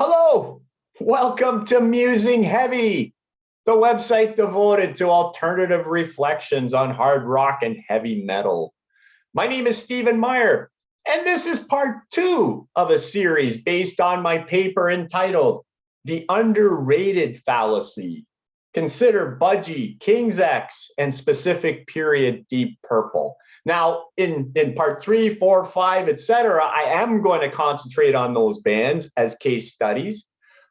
Hello, welcome to Musing Heavy, the website devoted to alternative reflections on hard rock and heavy metal. My name is Stephen Meyer, and this is part 2 of a series based on my paper entitled The Underrated Fallacy. Consider Budgie, King's X, and specific period Deep Purple. Now, in part 3, 4, 5, etc., I am going to concentrate on those bands as case studies.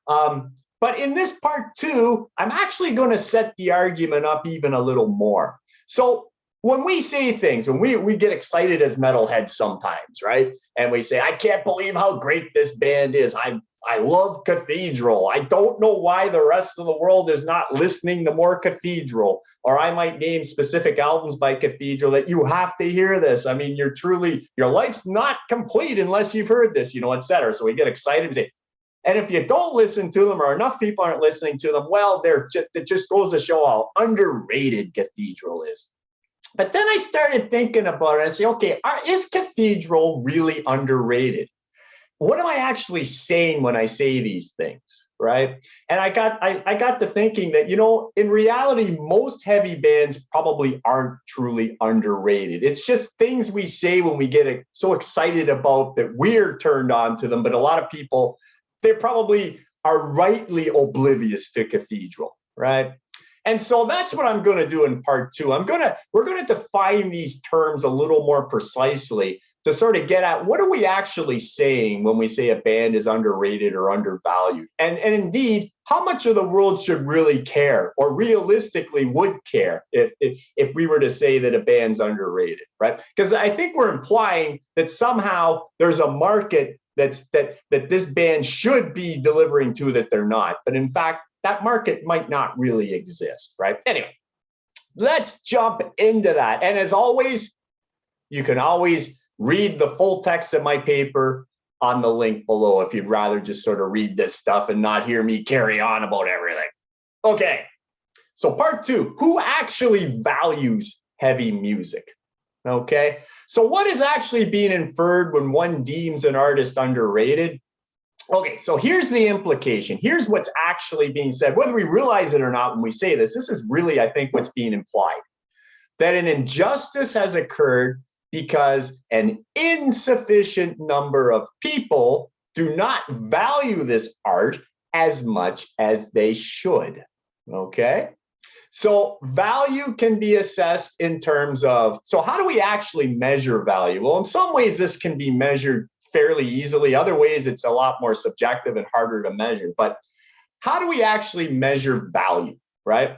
But in this part 2, I'm actually going to set the argument up even a little more. So when we say things, when we get excited as metalheads sometimes, right? And we say, I can't believe how great this band is. I love Cathedral. I don't know why the rest of the world is not listening to more Cathedral. Or I might name specific albums by Cathedral that you have to hear this. I mean, your life's not complete unless you've heard this, et cetera. So we get excited and say, and if you don't listen to them or enough people aren't listening to them, well, it just goes to show how underrated Cathedral is. But then I started thinking about it and say, okay, is Cathedral really underrated? What am I actually saying when I say these things, right? And I got to thinking that, in reality, most heavy bands probably aren't truly underrated. It's just things we say when we get so excited about that we're turned on to them. But a lot of people, they probably are rightly oblivious to Cathedral, right? And so that's what I'm going to do in part 2. We're going to define these terms a little more precisely to sort of get at what are we actually saying when we say a band is underrated or undervalued? And indeed, how much of the world should really care or realistically would care if we were to say that a band's underrated, right? Because I think we're implying that somehow there's a market that this band should be delivering to that they're not. But in fact, that market might not really exist, right? Anyway, let's jump into that. And as always, you can always read the full text of my paper on the link below if you'd rather just sort of read this stuff and not hear me carry on about everything. Okay, so part 2, who actually values heavy music? Okay, so what is actually being inferred when one deems an artist underrated? Okay, so here's the implication. Here's what's actually being said. Whether we realize it or not when we say this is really, I think, what's being implied. That an injustice has occurred because an insufficient number of people do not value this art as much as they should, okay? So value can be assessed in terms of, so how do we actually measure value? Well, in some ways, this can be measured fairly easily. Other ways, it's a lot more subjective and harder to measure. But how do we actually measure value, right?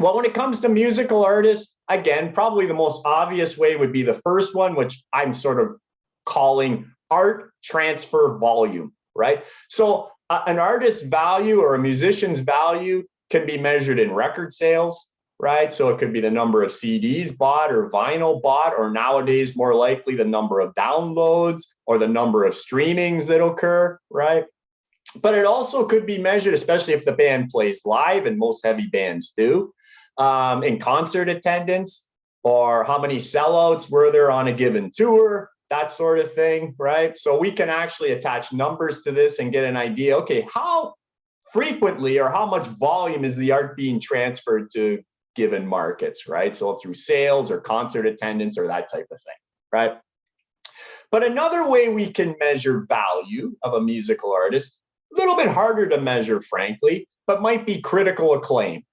Well, when it comes to musical artists, again, probably the most obvious way would be the first one, which I'm sort of calling art transfer volume, right? So an artist's value or a musician's value can be measured in record sales, right? So it could be the number of CDs bought or vinyl bought, or nowadays more likely the number of downloads or the number of streamings that occur, right? But it also could be measured, especially if the band plays live, and most heavy bands do, in concert attendance, or how many sellouts were there on a given tour, that sort of thing, right? So we can actually attach numbers to this and get an idea, okay, how frequently or how much volume is the art being transferred to given markets, right? So through sales or concert attendance or that type of thing, right? But another way we can measure value of a musical artist, a little bit harder to measure, frankly, but might be critical acclaim,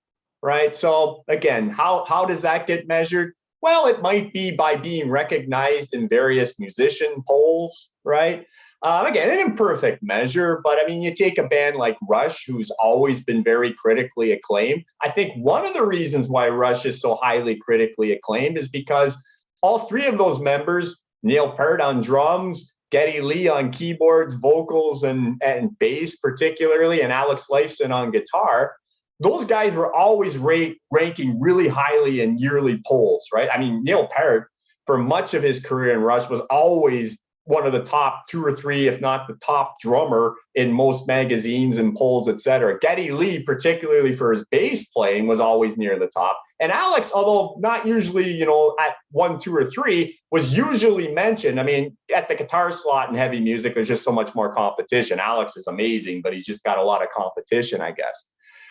right? So again, how does that get measured? Well, it might be by being recognized in various musician polls, right? Again, an imperfect measure, but I mean, you take a band like Rush, who's always been very critically acclaimed. I think one of the reasons why Rush is so highly critically acclaimed is because all 3 of those members, Neil Peart on drums, Geddy Lee on keyboards, vocals, and bass particularly, and Alex Lifeson on guitar, those guys were always ranking really highly in yearly polls, right? I mean, Neil Peart, for much of his career in Rush, was always one of the top 2 or 3, if not the top drummer in most magazines and polls, et cetera. Geddy Lee, particularly for his bass playing, was always near the top. And Alex, although not usually, you know, at 1, 2, or 3, was usually mentioned. I mean, at the guitar slot in heavy music, there's just so much more competition. Alex is amazing, but he's just got a lot of competition, I guess.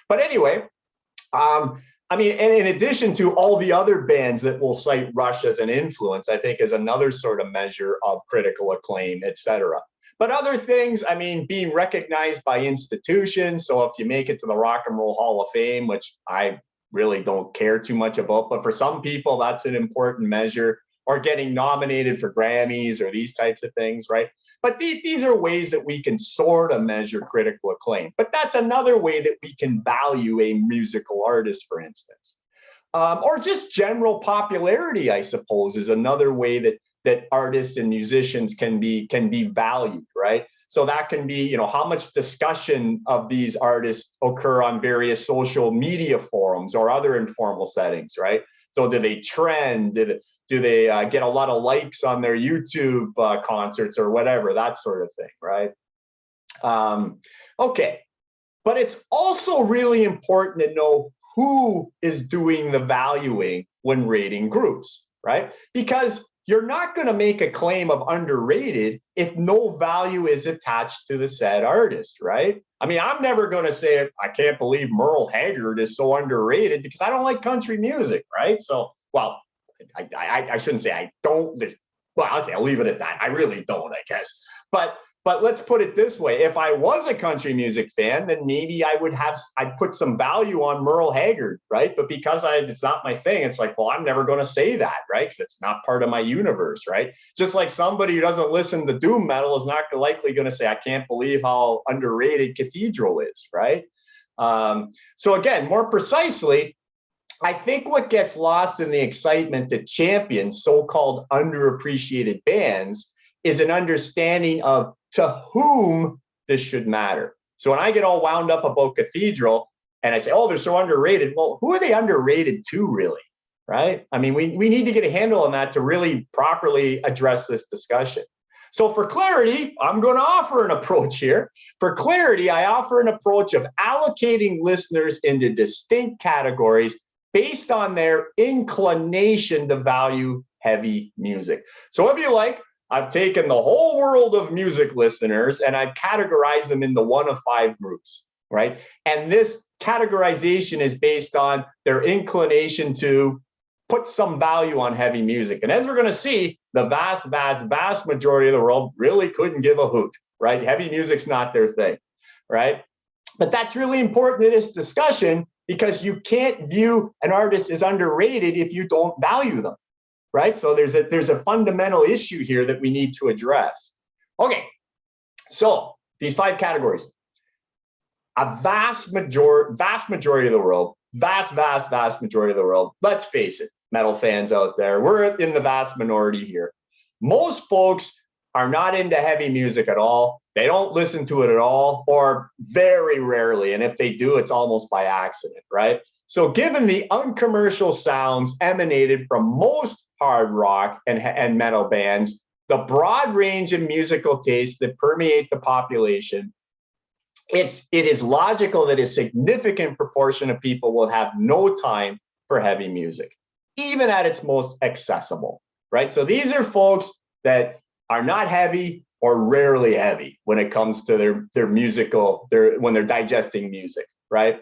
But anyway, I mean, and in addition to all the other bands that will cite Rush as an influence, I think is another sort of measure of critical acclaim, et cetera. But other things, I mean, being recognized by institutions. So if you make it to the Rock and Roll Hall of Fame, which I really don't care too much about, but for some people, that's an important measure, or getting nominated for Grammys or these types of things, right? But these are ways that we can sort of measure critical acclaim. But that's another way that we can value a musical artist, for instance. Or just general popularity, I suppose, is another way that artists and musicians can be valued, right? So that can be, you know, how much discussion of these artists occur on various social media forums or other informal settings, right? So do they trend? Do they get a lot of likes on their YouTube concerts or whatever, that sort of thing, right? Okay, but it's also really important to know who is doing the valuing when rating groups, right? Because you're not going to make a claim of underrated if no value is attached to the said artist, right? I mean, I'm never going to say, I can't believe Merle Haggard is so underrated because I don't like country music, right? So, well, I shouldn't say I don't. Well, okay, I'll leave it at that. I really don't, I guess. But let's put it this way. If I was a country music fan, then maybe I'd put some value on Merle Haggard, right? But because it's not my thing, it's like, well, I'm never going to say that, right? Because it's not part of my universe, right? Just like somebody who doesn't listen to doom metal is not likely going to say, I can't believe how underrated Cathedral is, right? So again, more precisely, I think what gets lost in the excitement to champion so-called underappreciated bands is an understanding of to whom this should matter. So when I get all wound up about Cathedral and I say, oh, they're so underrated, well, who are they underrated to really, right? I mean, we need to get a handle on that to really properly address this discussion. So for clarity, I'm going to offer an approach here. For clarity, I offer an approach of allocating listeners into distinct categories based on their inclination to value heavy music. So if you like, I've taken the whole world of music listeners and I've categorized them into 1 of 5 groups, right? And this categorization is based on their inclination to put some value on heavy music. And as we're going to see, the vast, vast, vast majority of the world really couldn't give a hoot, right? Heavy music's not their thing, right? But that's really important in this discussion because you can't view an artist as underrated if you don't value them, right? So there's a fundamental issue here that we need to address. Okay, so these 5 categories. A vast majority of the world, vast majority of the world, let's face it, metal fans out there, we're in the vast minority here. Most folks are not into heavy music at all. They don't listen to it at all, or very rarely. And if they do, it's almost by accident, right? So given the uncommercial sounds emanated from most hard rock and metal bands, the broad range of musical tastes that permeate the population, it is logical that a significant proportion of people will have no time for heavy music, even at its most accessible, right? So these are folks that are not heavy or rarely heavy when it comes to their musical, when they're digesting music, right?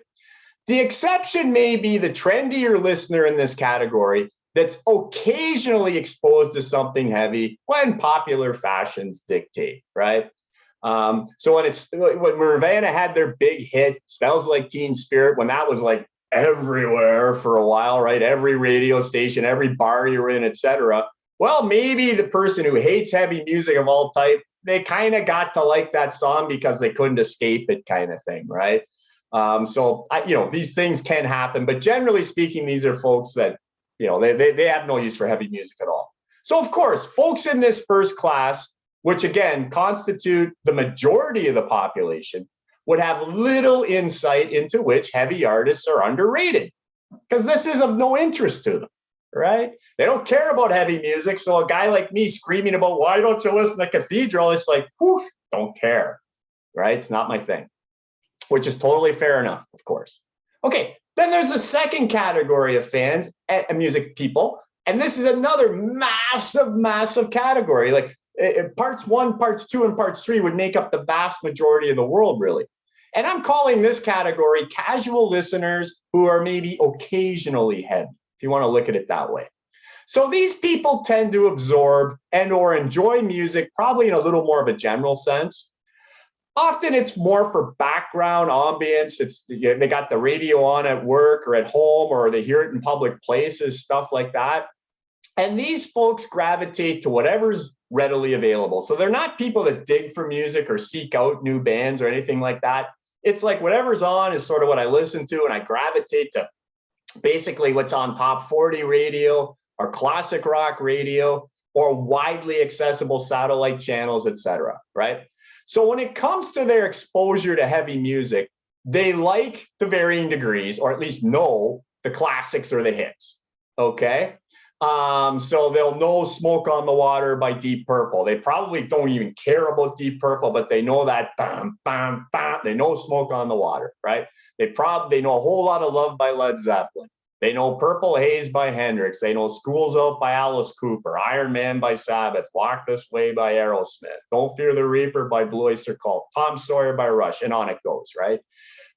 The exception may be the trendier listener in this category that's occasionally exposed to something heavy when popular fashions dictate, right? So when Nirvana had their big hit, Smells Like Teen Spirit, when that was like everywhere for a while, right? Every radio station, every bar you're in, etc. Well, maybe the person who hates heavy music of all type, they kind of got to like that song because they couldn't escape it, kind of thing, right? These things can happen, but generally speaking, these are folks that, they have no use for heavy music at all. So of course, folks in this first class, which again constitute the majority of the population, would have little insight into which heavy artists are underrated because this is of no interest to them, right? They don't care about heavy music. So a guy like me screaming about, why don't you listen to Cathedral? It's like, whoosh, don't care, right? It's not my thing, which is totally fair enough, of course. Okay, then there's a second category of fans, music people, and this is another massive, massive category. Like parts 1, parts 2, and parts 3 would make up the vast majority of the world, really. And I'm calling this category casual listeners who are maybe occasionally heavy, if you want to look at it that way. So these people tend to absorb and or enjoy music probably in a little more of a general sense. Often it's more for background ambience. They got the radio on at work or at home, or they hear it in public places, stuff like that. And these folks gravitate to whatever's readily available. So they're not people that dig for music or seek out new bands or anything like that. It's like whatever's on is sort of what I listen to, and I gravitate to basically what's on top 40 radio or classic rock radio or widely accessible satellite channels, etc. Right? So when it comes to their exposure to heavy music, they like to varying degrees, or at least know the classics or the hits. Okay. So they'll know Smoke on the Water by Deep Purple. They probably don't even care about Deep Purple, but they know that bam, bam, bam. They know Smoke on the Water, right? They know a whole lot of Love by Led Zeppelin. They know Purple Haze by Hendrix. They know School's Out by Alice Cooper, Iron Man by Sabbath, Walk This Way by Aerosmith, Don't Fear the Reaper by Blue Oyster Cult, Tom Sawyer by Rush, and on it goes, right?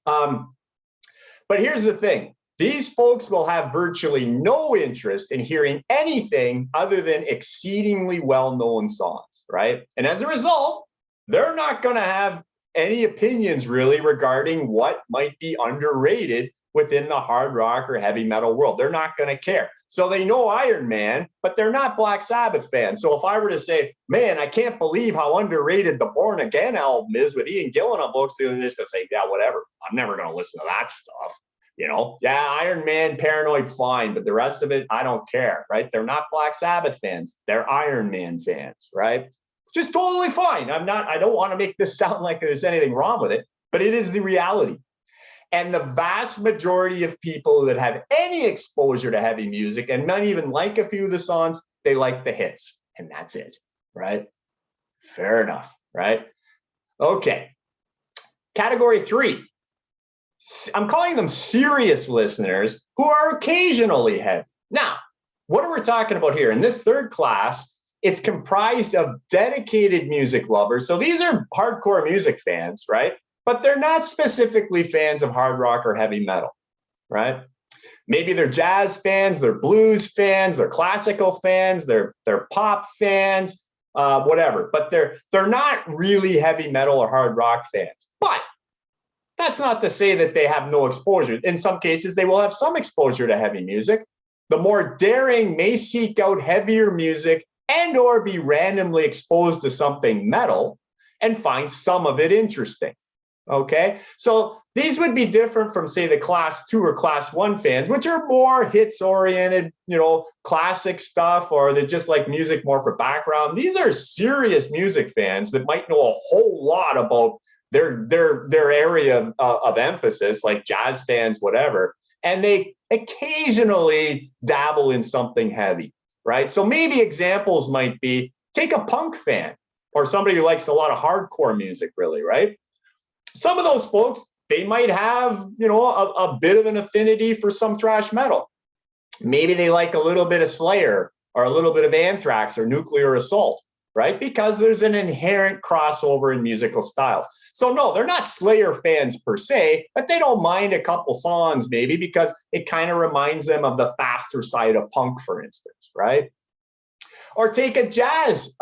But here's the thing. These folks will have virtually no interest in hearing anything other than exceedingly well-known songs, right? And as a result, they're not going to have any opinions really regarding what might be underrated within the hard rock or heavy metal world. They're not going to care. So they know Iron Man, but they're not Black Sabbath fans. So if I were to say, man, I can't believe how underrated the Born Again album is with Ian Gillan on books, they're just going to say, yeah, whatever. I'm never going to listen to that stuff. You know, yeah, Iron Man, Paranoid, fine, but the rest of it, I don't care, right? They're not Black Sabbath fans. They're Iron Man fans, right? Just totally fine. I don't want to make this sound like there's anything wrong with it, but it is the reality. And the vast majority of people that have any exposure to heavy music and not even like a few of the songs, they like the hits, and that's it, right? Fair enough, right? Okay. Category 3. I'm calling them serious listeners who are occasionally heavy. Now, what are we talking about here? In this third class, it's comprised of dedicated music lovers. So these are hardcore music fans, right? But they're not specifically fans of hard rock or heavy metal, right? Maybe they're jazz fans, they're blues fans, they're classical fans, they're pop fans, whatever. But they're not really heavy metal or hard rock fans. But that's not to say that they have no exposure. In some cases, they will have some exposure to heavy music. The more daring may seek out heavier music and or be randomly exposed to something metal and find some of it interesting. Okay, so these would be different from, say, the class 2 or class 1 fans, which are more hits oriented, classic stuff, or they just like music more for background. These are serious music fans that might know a whole lot about their area of emphasis, like jazz fans, whatever, and they occasionally dabble in something heavy, right? So maybe examples might be, take a punk fan or somebody who likes a lot of hardcore music, really, right? Some of those folks, they might have, a bit of an affinity for some thrash metal. Maybe they like a little bit of Slayer or a little bit of Anthrax or Nuclear Assault, right? Because there's an inherent crossover in musical styles. So no, they're not Slayer fans per se, but they don't mind a couple songs maybe because it kind of reminds them of the faster side of punk, for instance, right? Or take a jazz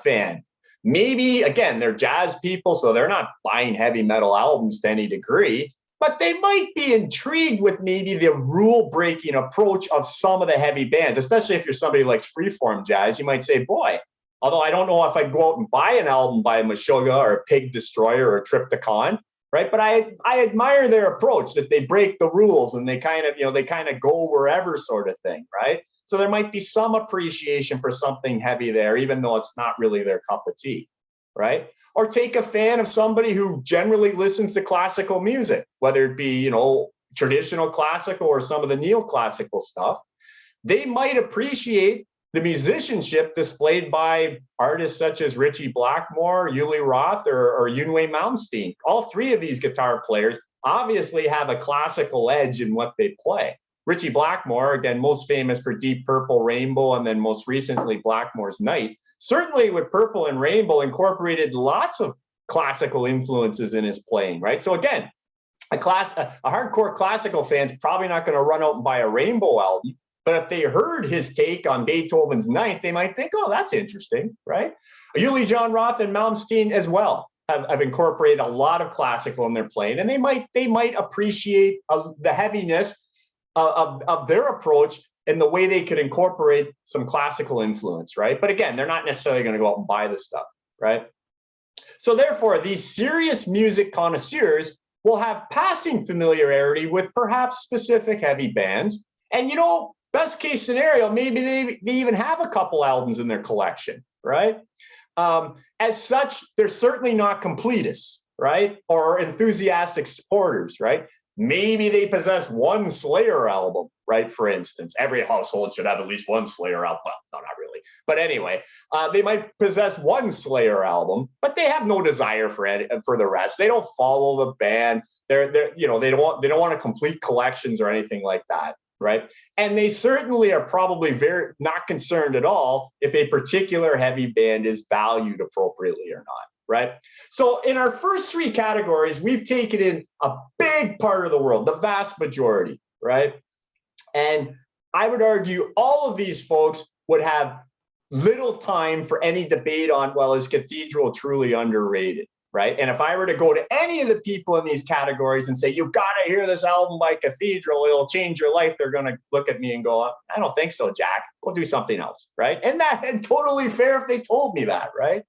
fan. Maybe, again, they're jazz people, so they're not buying heavy metal albums to any degree, but they might be intrigued with maybe the rule-breaking approach of some of the heavy bands, especially if you're somebody who likes freeform jazz. You might say, boy, although I don't know if I'd go out and buy an album by a Meshuggah or a Pig Destroyer or a Triptychon, right? But I admire their approach, that they break the rules and they kind of go wherever sort of thing, right? So there might be some appreciation for something heavy there, even though it's not really their cup of tea, right? Or take a fan of somebody who generally listens to classical music, whether it be, traditional classical or some of the neoclassical stuff. they might appreciate the musicianship displayed by artists such as Ritchie Blackmore, Uli Roth, or Yngwie Malmsteen. All three of these guitar players obviously have a classical edge in what they play. Ritchie Blackmore, again, most famous for Deep Purple, Rainbow, and then most recently Blackmore's Night, certainly with Purple and Rainbow incorporated lots of classical influences in his playing, right? So again, a hardcore classical fan's probably not going to run out and buy a Rainbow album, but if they heard his take on Beethoven's Ninth, they might think, oh, that's interesting, right? Uli John Roth and Malmsteen as well have incorporated a lot of classical in their playing, and they might appreciate the heaviness of their approach and the way they could incorporate some classical influence, right? But again, they're not necessarily going to go out and buy this stuff, right? So therefore, these serious music connoisseurs will have passing familiarity with perhaps specific heavy bands. And, you know, best case scenario, maybe they even have a couple albums in their collection, right? As such, they're certainly not completists, right? Or enthusiastic supporters, right? Maybe they possess one Slayer album, right? For instance, every household should have at least one Slayer album. Well, no, not really. But anyway, they might possess one Slayer album, but they have no desire for the rest. They don't follow the band. They don't want to complete collections or anything like that, right? And they certainly are probably very not concerned at all if a particular heavy band is valued appropriately or not. Right. So in our first three categories, we've taken in a big part of the world, the vast majority. Right. And I would argue all of these folks would have little time for any debate on, well, is Cathedral truly underrated? Right. And if I were to go to any of the people in these categories and say, you've got to hear this album by Cathedral, it'll change your life, they're going to look at me and go, I don't think so, Jack. We'll do something else. Right. And that's totally fair if they told me that. Right.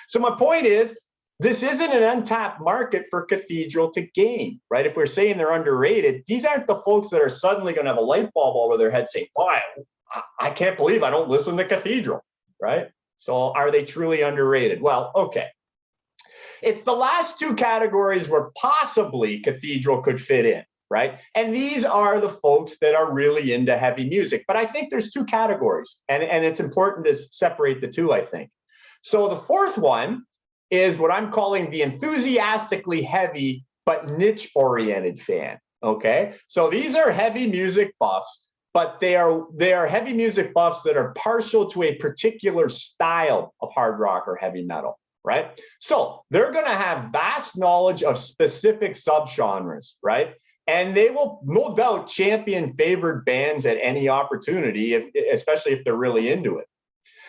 So my point is, this isn't an untapped market for Cathedral to gain, right? If we're saying they're underrated, these aren't the folks that are suddenly going to have a light bulb over their head saying, boy, I can't believe I don't listen to Cathedral, right? So are they truly underrated? Well, okay. It's the last two categories where possibly Cathedral could fit in, right? And these are the folks that are really into heavy music. But I think there's two categories, and it's important to separate the two, I think. So the fourth one is what I'm calling the enthusiastically heavy but niche-oriented fan, okay? So these are heavy music buffs, but they are heavy music buffs that are partial to a particular style of hard rock or heavy metal, right? So they're gonna have vast knowledge of specific subgenres, right? And they will no doubt champion favored bands at any opportunity, especially if they're really into it.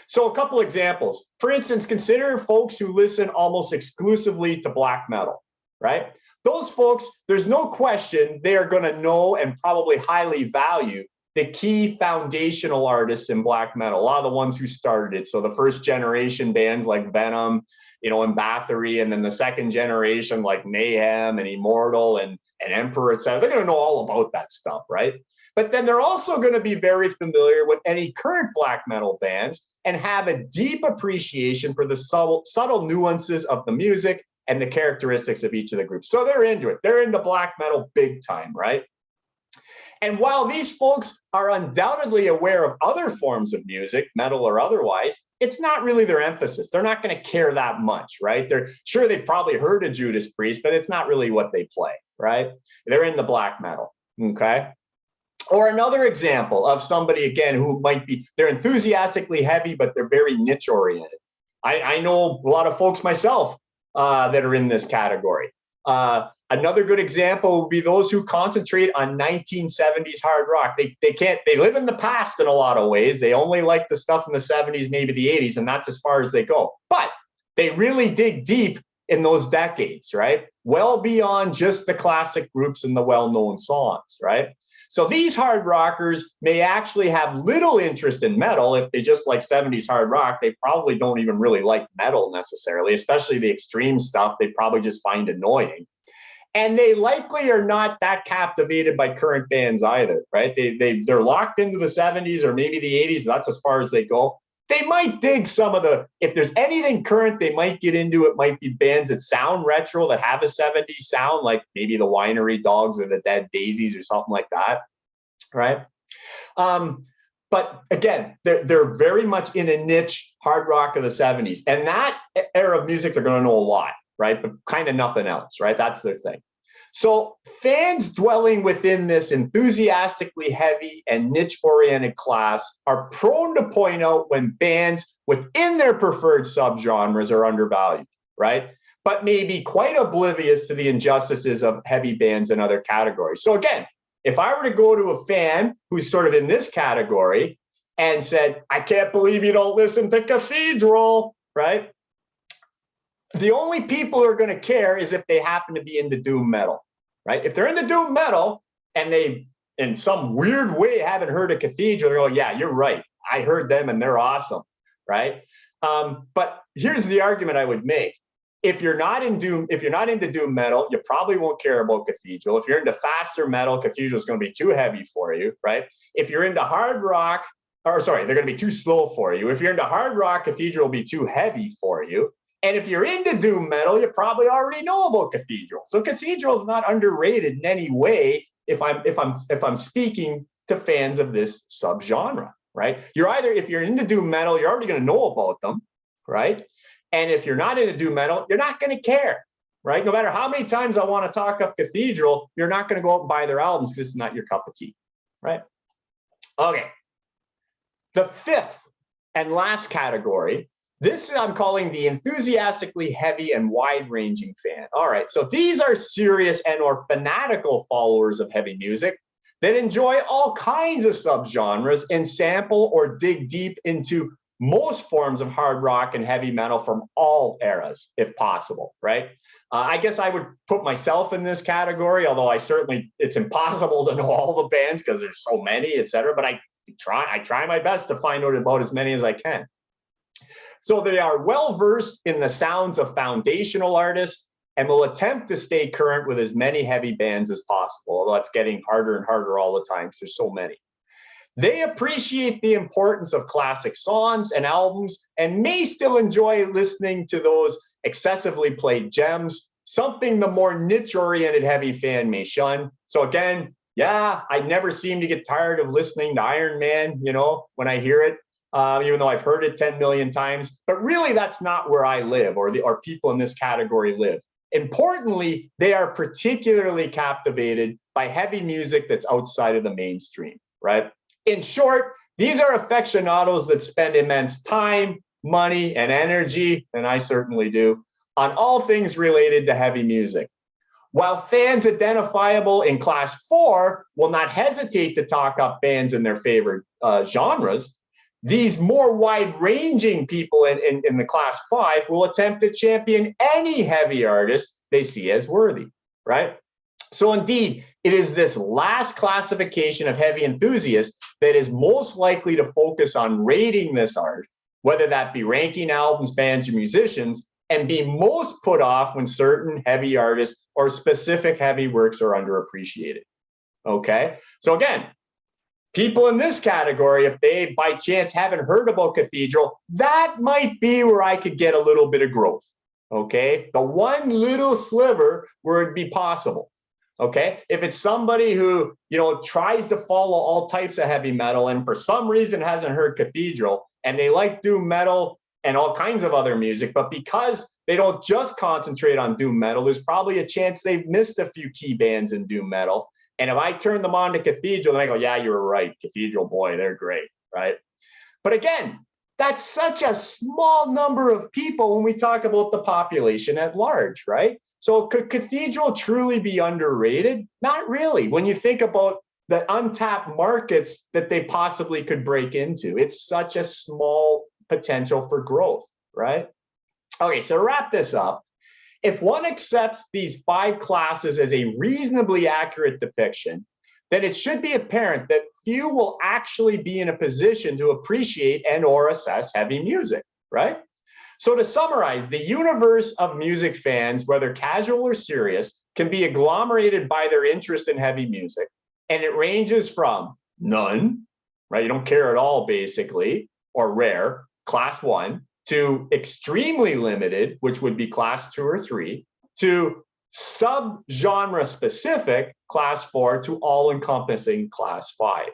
So a couple examples. For instance, consider folks who listen almost exclusively to black metal, right? Those folks, there's no question they are going to know and probably highly value the key foundational artists in black metal, a lot of the ones who started it. So the first generation bands like Venom, and Bathory, and then the second generation like Mayhem and Immortal and Emperor, etc. They're going to know all about that stuff, right? But then they're also going to be very familiar with any current black metal bands and have a deep appreciation for the subtle nuances of the music and the characteristics of each of the groups. So they're into it. They're into black metal big time, right? And while these folks are undoubtedly aware of other forms of music, metal or otherwise, it's not really their emphasis. They're not going to care that much, right? They're sure they've probably heard of Judas Priest, but it's not really what they play, right? They're into black metal, okay? Or another example of somebody, again, who might be, they're enthusiastically heavy, but they're very niche oriented. I know a lot of folks myself that are in this category. Another good example would be those who concentrate on 1970s hard rock. They live in the past in a lot of ways. They only like the stuff in the 70s, maybe the 80s, and that's as far as they go. But they really dig deep in those decades, right? Well beyond just the classic groups and the well-known songs, right? So these hard rockers may actually have little interest in metal. If they just like 70s hard rock, they probably don't even really like metal necessarily, especially the extreme stuff they probably just find annoying. And they likely are not that captivated by current bands either, right? They're locked into the 70s or maybe the 80s. That's as far as they go. They might dig some of if there's anything current they might get into, it might be bands that sound retro, that have a 70s sound, like maybe the Winery Dogs or the Dead Daisies or something like that, right? But again, they're very much in a niche hard rock of the 70s. And that era of music, they're going to know a lot, right? But kind of nothing else, right? That's their thing. So fans dwelling within this enthusiastically heavy and niche-oriented class are prone to point out when bands within their preferred subgenres are undervalued, right? But may be quite oblivious to the injustices of heavy bands in other categories. So again, if I were to go to a fan who's sort of in this category and said, I can't believe you don't listen to Cathedral, right? The only people who are going to care is if they happen to be into doom metal, right? If they're into doom metal and they, in some weird way, haven't heard of Cathedral, they're going, yeah, you're right. I heard them and they're awesome, right? But here's the argument I would make. If you're not into doom metal, you probably won't care about Cathedral. If you're into faster metal, Cathedral is going to be too heavy for you, right? If you're into hard rock, or sorry, they're going to be too slow for you. If you're into hard rock, Cathedral will be too heavy for you. And if you're into doom metal, you probably already know about Cathedral. So Cathedral is not underrated in any way if I'm speaking to fans of this subgenre, right? If you're into doom metal, you're already going to know about them, right? And if you're not into doom metal, you're not going to care, right? No matter how many times I want to talk up Cathedral, you're not going to go out and buy their albums because it's not your cup of tea, right? Okay. The fifth and last category, this I'm calling the enthusiastically heavy and wide-ranging fan. All right, so these are serious and or fanatical followers of heavy music that enjoy all kinds of subgenres and sample or dig deep into most forms of hard rock and heavy metal from all eras, if possible, right? I guess I would put myself in this category, although it's impossible to know all the bands because there's so many, et cetera, but I try my best to find out about as many as I can. So they are well-versed in the sounds of foundational artists and will attempt to stay current with as many heavy bands as possible, although it's getting harder and harder all the time because there's so many. They appreciate the importance of classic songs and albums and may still enjoy listening to those excessively played gems, something the more niche-oriented heavy fan may shun. So again, yeah, I never seem to get tired of listening to Iron Man, when I hear it, even though I've heard it 10 million times. But really, that's not where I live or people in this category live. Importantly, they are particularly captivated by heavy music that's outside of the mainstream, right? In short, these are aficionados that spend immense time, money, and energy, and I certainly do, on all things related to heavy music. While fans identifiable in Class 4 will not hesitate to talk up bands in their favorite genres, these more wide-ranging people in the Class 5 will attempt to champion any heavy artist they see as worthy, right? So indeed, it is this last classification of heavy enthusiasts that is most likely to focus on rating this art, whether that be ranking albums, bands, or musicians, and be most put off when certain heavy artists or specific heavy works are underappreciated. Okay, so again, people in this category, if they by chance haven't heard about Cathedral, that might be where I could get a little bit of growth. Okay, the one little sliver where it'd be possible. Okay, if it's somebody who tries to follow all types of heavy metal and for some reason hasn't heard Cathedral and they like doom metal and all kinds of other music, but because they don't just concentrate on doom metal, there's probably a chance they've missed a few key bands in doom metal. And if I turn them on to Cathedral, then I go, yeah, you were right. Cathedral, boy, they're great, right? But again, that's such a small number of people when we talk about the population at large, right? So could Cathedral truly be underrated? Not really. When you think about the untapped markets that they possibly could break into, it's such a small potential for growth, right? Okay, so to wrap this up, if one accepts these 5 classes as a reasonably accurate depiction, then it should be apparent that few will actually be in a position to appreciate and or assess heavy music, right? So to summarize, the universe of music fans, whether casual or serious, can be agglomerated by their interest in heavy music. And it ranges from none, right? You don't care at all, basically, or rare, Class 1, to extremely limited, which would be Class 2 or 3, to sub-genre specific, Class 4, to all-encompassing Class 5.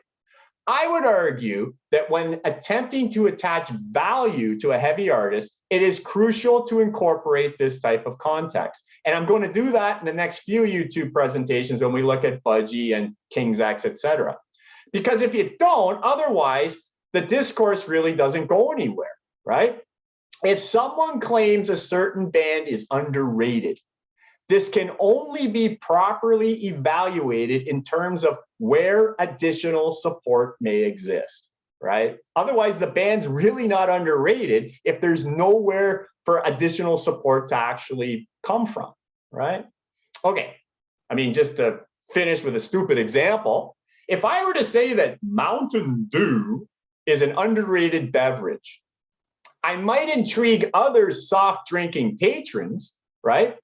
I would argue that when attempting to attach value to a heavy artist, it is crucial to incorporate this type of context. And I'm going to do that in the next few YouTube presentations when we look at Budgie and King's X, etc. Because if you don't, otherwise, the discourse really doesn't go anywhere, right? If someone claims a certain band is underrated, this can only be properly evaluated in terms of where additional support may exist, right? Otherwise, the band's really not underrated if there's nowhere for additional support to actually come from, right? Okay, I mean, just to finish with a stupid example, if I were to say that Mountain Dew is an underrated beverage, I might intrigue other soft drinking patrons, right?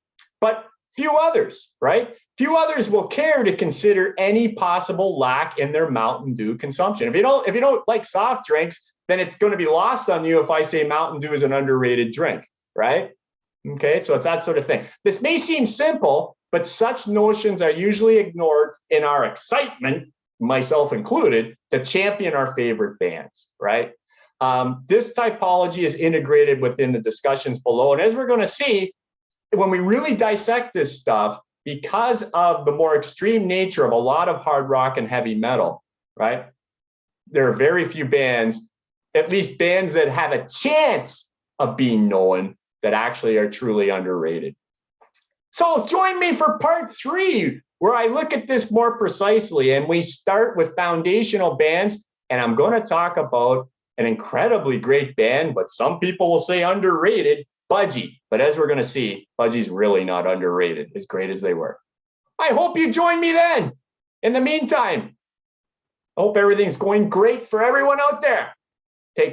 But few others, right? Few others will care to consider any possible lack in their Mountain Dew consumption. If you don't like soft drinks, then it's going to be lost on you if I say Mountain Dew is an underrated drink, right? Okay, so it's that sort of thing. This may seem simple, but such notions are usually ignored in our excitement, myself included, to champion our favorite bands, right? This typology is integrated within the discussions below. And as we're going to see, when we really dissect this stuff, because of the more extreme nature of a lot of hard rock and heavy metal, right? There are very few bands, at least bands that have a chance of being known, that actually are truly underrated. So join me for part 3, where I look at this more precisely, and we start with foundational bands, and I'm going to talk about an incredibly great band, but some people will say underrated, Budgie. But as we're going to see, Budgie's really not underrated, as great as they were. I hope you join me then. In the meantime, I hope everything's going great for everyone out there. Take care.